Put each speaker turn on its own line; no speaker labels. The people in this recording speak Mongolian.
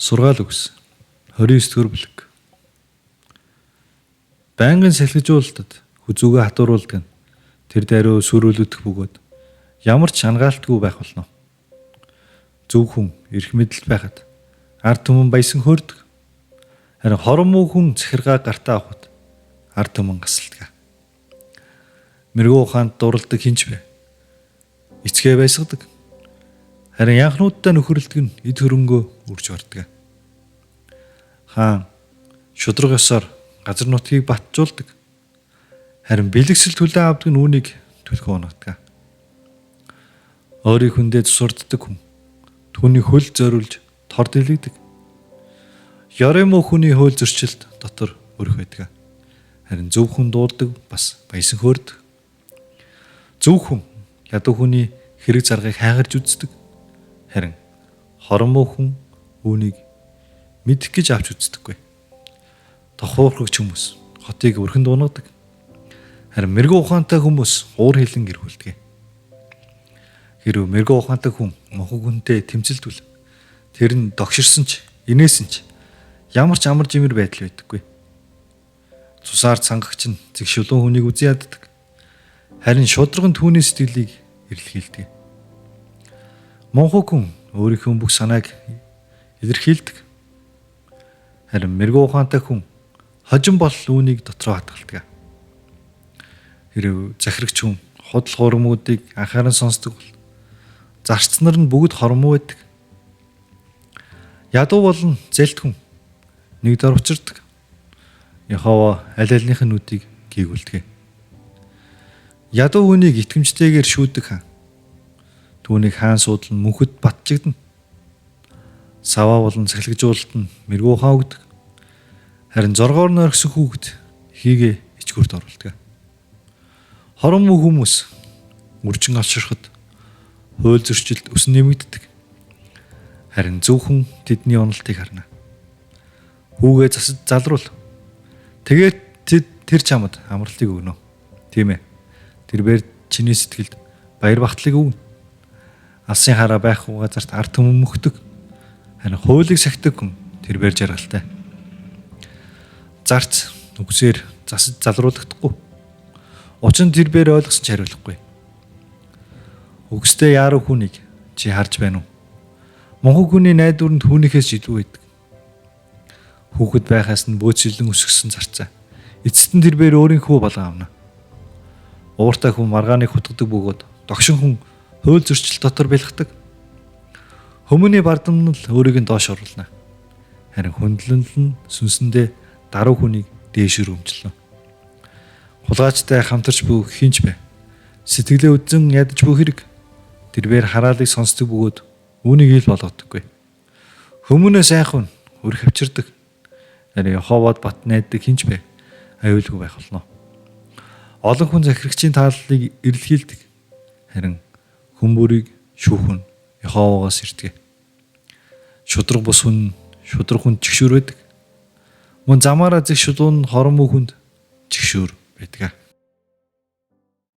Сургаал үгс 29-р бүлэг. Байнгын салхижуулалтад хүзүүгээ хатууруулдаг нь тэр даруй сүрүүлэгдэх бөгөөд ямар ч ангаалтгүй байх болно. Зөв хүн эрх мэдэл байхад ард түмэн баясан хөөрдөг. Харин хорон муу хүн захиргаа гартаа авахд ард түмэн гасалдаг. Мэргүү ухаанд дуралдаг хинч бэ? Эцгээ байсгадаг. Харин янхнуудтай нөхөрлөдөг нь эд хөрөнгөө үрж барддаг. Хаан шудраг ёсоор газар нутгийг батжуулдаг. Харин бэлгэсэл төлөө авдаг нь үүнийг төлхөө унагдаг. Өөрийн хүндээ тусурддаг хүн түүний хөл зориулж тор дэлгэдэг. Ярим хүний хөл зөрчилд дотор өрх байдаг. Харин зөв хүн дуулдаг бас баясан хөөрдөг. Зөв хүн ядуу хүний хэрэг заргыг хайгарч үздэг. Харин хорон муу хүн үүнийг мэдэх гэж авч үздэггүй. Тохуурхагч хүмүүс хотыг өрхөнд унагадаг. Харин мэрэгүү ухаантай хүмүүс уур хилэн гэрхүүлдэг. Хэрвээ мэрэгүү ухаантай хүн мохог хүнтэй тэмцэлдвэл тэр нь догширсан ч инээсэн ч ямар ч амар жимэр байдал байдаггүй. Цусаар цангагч нь зэг шулуун хүнийг үзэн яддаг. Харин шудраг нь түүний сэтгэлийг эрэлхийлдэг. Монхог хүн өөрийнхөө бүх санааг илэрхийлдэг. Харин мэрэгүү ухаантай хүн хожим бол үүнийг дотроо хатгалдаг. Хэрвээ захирагч хүн худал хуурмуудыг анхааран сонсдог бол зарцнаар нь бүгд хормоо байдаг. Ядуу болон зэлт хүн нэг дор учирдаг. Яхова аль альных нь нүдийг гийгүүлдэг. Ядуу хүнийг итгэмжтэйгээр шүүдэг хаан түүнийг хаан суудлан мөнхөд батжигдана. Саваа болон цахилгажуулалт нь мэрэгүү ухаан өгдөг. Харин зоргоор нь орхисон хүүхэд хийгээ ичгүрт оруулдаг. Хорон муу хүмүүс үржин алширхад хууль зөрчилд өсөн нэмэгддэг. Харин зөв хүн тэдний уналтыг харна. Хүүгээ засаж залруул. Тэгээд тэр чамд амралтыг өгнө. Тийм ээ. Тэрээр чиний сэтгэлд баяр багтлыг өгнө. Алсын хараа байхгүй газарт ард түмэн мөхдөг. Харин хуулийг сахидаг хүн тэрээр жаргалтай. Зарц үгсээр засаж залруулагдахгүй. Учир нь тэрээр ойлгосон ч хариулахгүй. Үгстэй яаруу хүнийг чи харж байна уу? Монхог хүний найдвар нь түүнийхээс илүү байдаг. Хүүхэд байхаас нь бөөцөлөн өсгсөн зарцаа. Эцэст нь тэрээр өөрийнхөө болгоо авна. Ууртай хүн маргааныг хутгадаг бөгөөд догшин хүн хууль зөрчил дотор бэлхдэг. Хүмүүний бардамнал өөрийг нь доош оруулна. Харин хүндлэнл нь сүнсэндээ даруй хүнийг дээшөр өмчлөө. Хулгайчтай хамтарч буй хинч бэ? Сэтгэлээ үдэн ядаж буй хэрэг. Тэрээр хараалыг сонсдог бөгөөд үүнийг ил болгодоггүй. Хүмүүнээ сайхан өрх авчирдаг. Харин Яховод бат найддаг хинч бэ? Аюулгүй байх болно. Олон хүн захирагчийн тааллыг эрэлхийлдэг. Харин хүмүүрийг шүүхэн Яховоогоос ирдэг. Шудраг бус хүн шудраг хүнд чигшүүр байдаг. Мөн замаараа зэг шулуун хорон муу хүнд чигшүүр байдаг.